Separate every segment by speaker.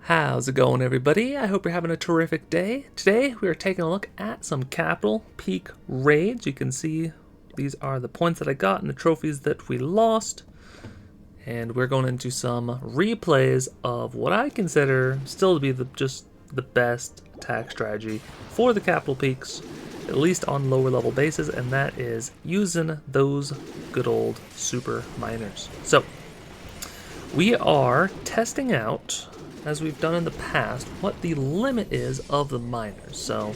Speaker 1: How's it going, everybody? I hope you're having a terrific day. Today we are taking a look at some capital peak raids. You can see these are the points that I got and the trophies that we lost. And we're going into some replays of what I consider still to be just the best attack strategy for the capital peaks, at least on lower level bases, and that is using those good old super miners. So we are testing out, as we've done in the past, what the limit is of the miners. So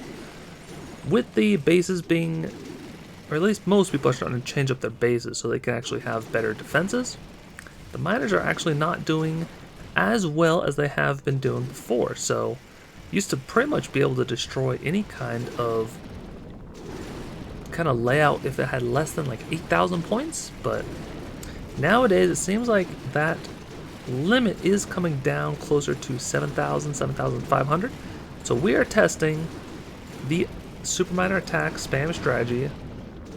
Speaker 1: with the bases being, or at least most people are starting to change up their bases so they can actually have better defenses, the miners are actually not doing as well as they have been doing before. So used to pretty much be able to destroy any kind of layout if it had less than like 8,000 points, but nowadays it seems like that limit is coming down closer to 7,000, 7,500. So we are testing the Superminer attack spam strategy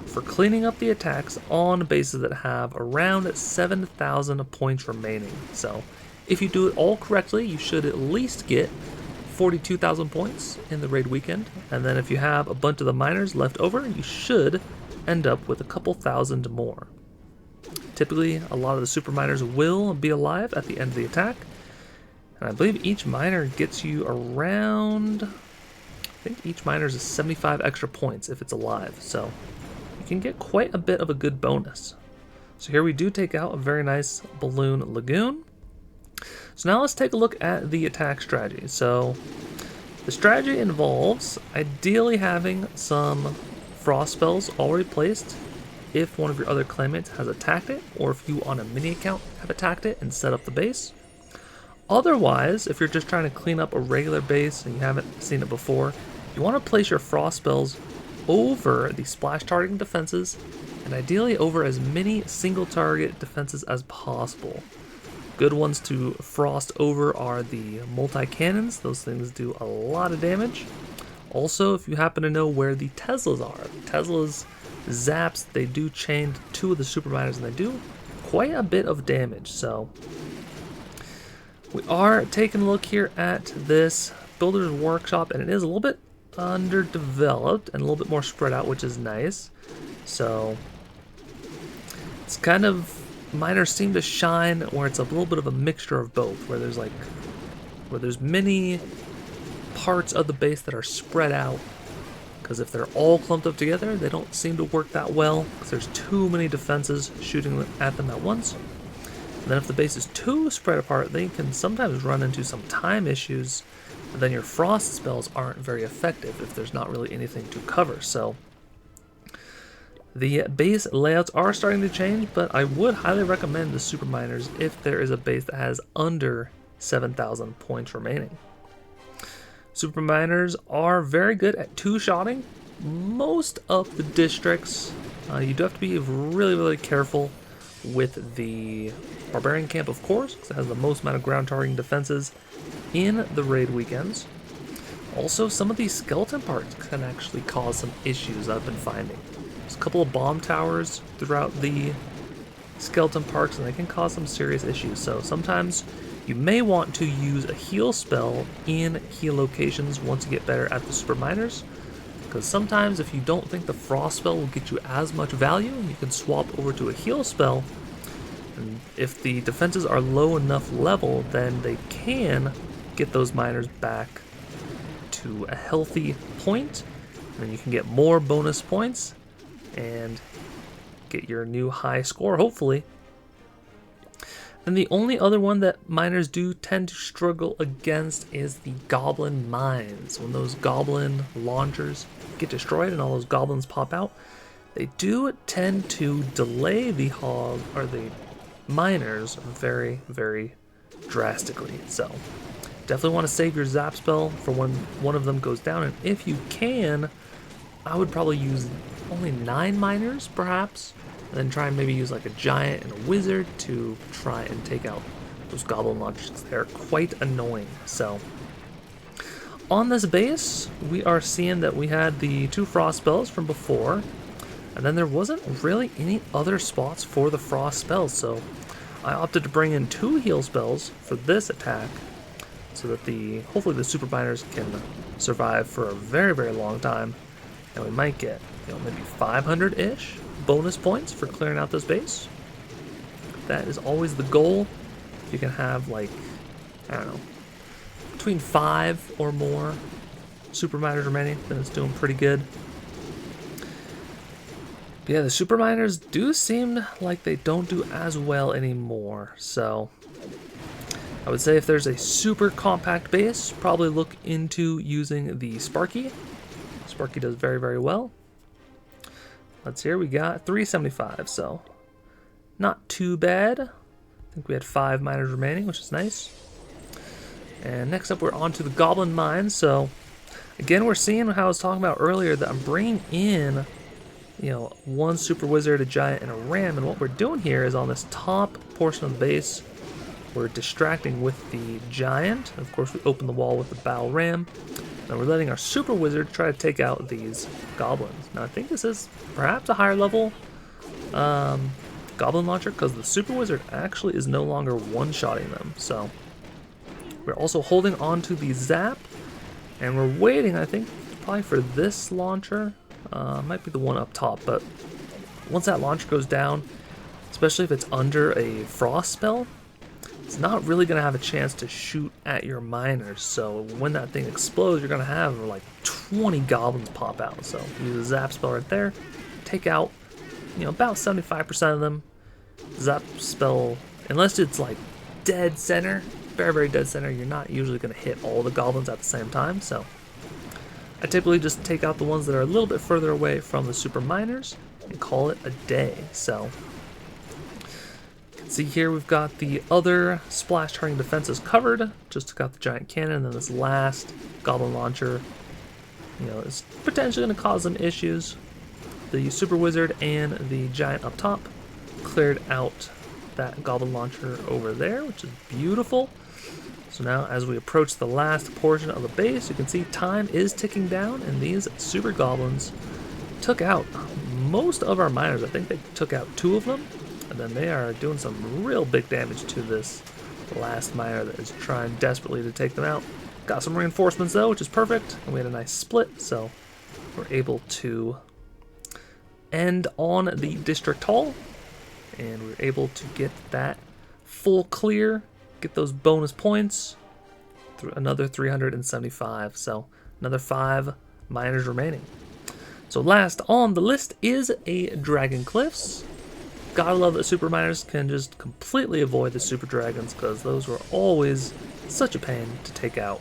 Speaker 1: for cleaning up the attacks on bases that have around 7,000 points remaining. So if you do it all correctly, you should at least get 42,000 points in the raid weekend. And then if you have a bunch of the miners left over, you should end up with a couple thousand more. Typically, a lot of the super miners will be alive at the end of the attack. And I believe each miner gets you around, I think each miner is 75 extra points if it's alive. So you can get quite a bit of a good bonus. So here we do take out a very nice balloon lagoon. So now let's take a look at the attack strategy. So the strategy involves ideally having some frost spells already placed if one of your other claymates has attacked it, or if you on a mini account have attacked it and set up the base. Otherwise, if you're just trying to clean up a regular base and you haven't seen it before, you want to place your frost spells over the splash targeting defenses, and ideally over as many single target defenses as possible. Good ones to frost over are the multi-cannons. Those things do a lot of damage. Also, if you happen to know where the Teslas are, Teslas zaps, they do chain two of the super miners and they do quite a bit of damage. So we are taking a look here at this builder's workshop, and it is a little bit underdeveloped and a little bit more spread out, which is nice. So it's kind of, miners seem to shine where it's a little bit of a mixture of both, where there's many parts of the base that are spread out, because if they're all clumped up together, they don't seem to work that well, because there's too many defenses shooting at them at once. And then if the base is too spread apart, they can sometimes run into some time issues, and then your frost spells aren't very effective if there's not really anything to cover. So the base layouts are starting to change, but I would highly recommend the super miners if there is a base that has under 7,000 points remaining. Super miners are very good at two-shotting most of the districts. You do have to be really careful with the barbarian camp, of course, because it has the most amount of ground targeting defenses in the raid weekends. Also, some of these skeleton parts can actually cause some issues I've been finding. There's a couple of bomb towers throughout the skeleton parks, and they can cause some serious issues. So sometimes you may want to use a heal spell in heal locations once you get better at the super miners, because sometimes if you don't think the frost spell will get you as much value, you can swap over to a heal spell, and if the defenses are low enough level, then they can get those miners back to a healthy point, and then you can get more bonus points and get your new high score, hopefully. And the only other one that miners do tend to struggle against is the goblin mines. When those goblin launchers get destroyed and all those goblins pop out, they do tend to delay the hog or the miners very drastically. So definitely want to save your zap spell for when one of them goes down, and if you can, I would probably use only 9 miners perhaps, and then try and maybe use like a giant and a wizard to try and take out those goblin launchers. They're quite annoying. So on this base, we are seeing that we had the 2 frost spells from before, and then there wasn't really any other spots for the frost spells, so I opted to bring in 2 heal spells for this attack. so that hopefully the super miners can survive for a very, very long time, and we might get, maybe 500-ish bonus points for clearing out this base. That is always the goal. If you can have, like, I don't know, between 5 or more super miners remaining, then it's doing pretty good. But yeah, the super miners do seem like they don't do as well anymore, so I would say if there's a super compact base, probably look into using the Sparky. Sparky does very, very well. Let's hear, we got 375, so not too bad. I think we had 5 miners remaining, which is nice. And next up, we're on to the Goblin mines. So again, we're seeing how I was talking about earlier that I'm bringing in, one super wizard, a giant, and a ram. And what we're doing here is on this top portion of the base, we're distracting with the giant. Of course, we open the wall with the bow ram. And we're letting our super wizard try to take out these goblins. Now, I think this is perhaps a higher level goblin launcher, because the super wizard actually is no longer one-shotting them. So we're also holding on to the zap, and we're waiting, I think, probably for this launcher. Might be the one up top, but once that launcher goes down, especially if it's under a frost spell, it's not really going to have a chance to shoot at your miners. So when that thing explodes, you're going to have like 20 goblins pop out. So use a zap spell right there, take out, about 75% of them. Zap spell, unless it's like dead center, very, very dead center, you're not usually going to hit all the goblins at the same time. So I typically just take out the ones that are a little bit further away from the super miners and call it a day. So see here, we've got the other splash turning defenses covered. Just took out the giant cannon, and then this last goblin launcher, is potentially going to cause some issues. The super wizard and the giant up top cleared out that goblin launcher over there, which is beautiful. So now, as we approach the last portion of the base, you can see time is ticking down, and these super goblins took out most of our miners. I think they took out 2 of them. And then they are doing some real big damage to this last miner that is trying desperately to take them out. Got some reinforcements though, which is perfect. And we had a nice split, so we're able to end on the district hall. And we're able to get that full clear, get those bonus points, through another 375. So another 5 miners remaining. So last on the list is a Dragon Cliffs. Gotta love that super miners can just completely avoid the super dragons, because those were always such a pain to take out.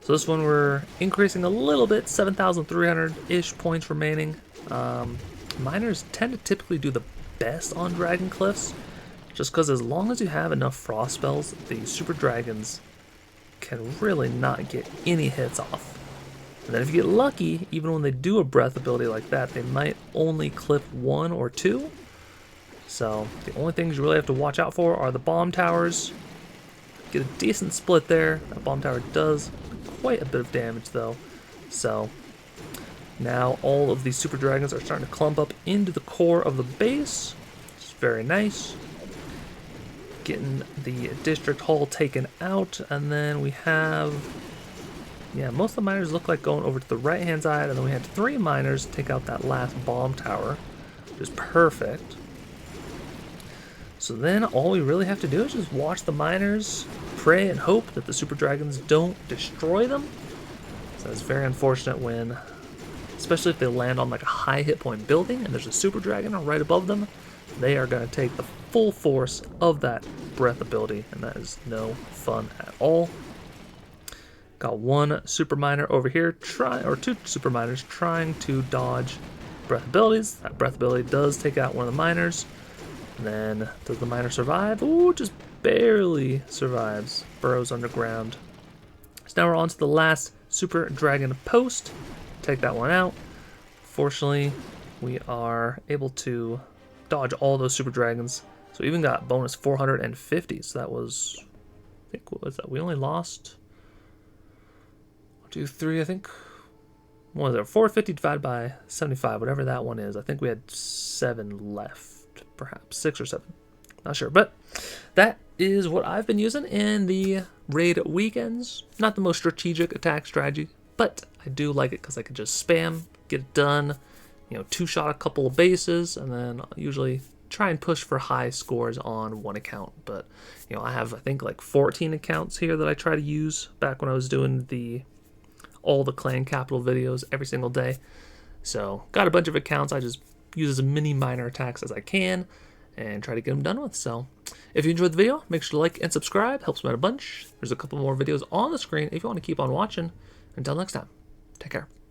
Speaker 1: So this one we're increasing a little bit, 7,300-ish points remaining. Miners tend to typically do the best on Dragon Cliffs, just because as long as you have enough frost spells, the super dragons can really not get any hits off. And then if you get lucky, even when they do a breath ability like that, they might only clip 1 or 2. So the only things you really have to watch out for are the bomb towers. Get a decent split there. That bomb tower does quite a bit of damage though. So now all of these super dragons are starting to clump up into the core of the base. It's very nice. Getting the district hall taken out, and then we have... yeah, most of the miners look like going over to the right-hand side, and then we had 3 miners take out that last bomb tower, which is perfect. So then all we really have to do is just watch the miners, pray and hope that the super dragons don't destroy them. So it's very unfortunate when, especially if they land on like a high hit point building and there's a super dragon right above them, they are going to take the full force of that breath ability, and that is no fun at all. Got 1 super miner over here, 2 super miners trying to dodge breath abilities. That breath ability does take out one of the miners. And then, does the miner survive? Ooh, just barely survives. Burrows underground. So now we're on to the last super dragon post. Take that one out. Fortunately, we are able to dodge all those super dragons. So we even got bonus 450. So that was, I think, what was that? We only lost 1, 2, 3, I think. What was it? 450 divided by 75, whatever that one is. I think we had 7 left, perhaps 6 or 7. Not sure, but that is what I've been using in the raid weekends. Not the most strategic attack strategy, but I do like it because I can just spam, get it done, you know, two-shot a couple of bases, and then usually try and push for high scores on one account. But, you know, I have, I think, like 14 accounts here that I try to use back when I was doing all the clan capital videos every single day. So, got a bunch of accounts. I just use as many minor attacks as I can and try to get them done with. So, if you enjoyed the video, make sure to like and subscribe. Helps me out a bunch. There's a couple more videos on the screen if you want to keep on watching. Until next time, take care.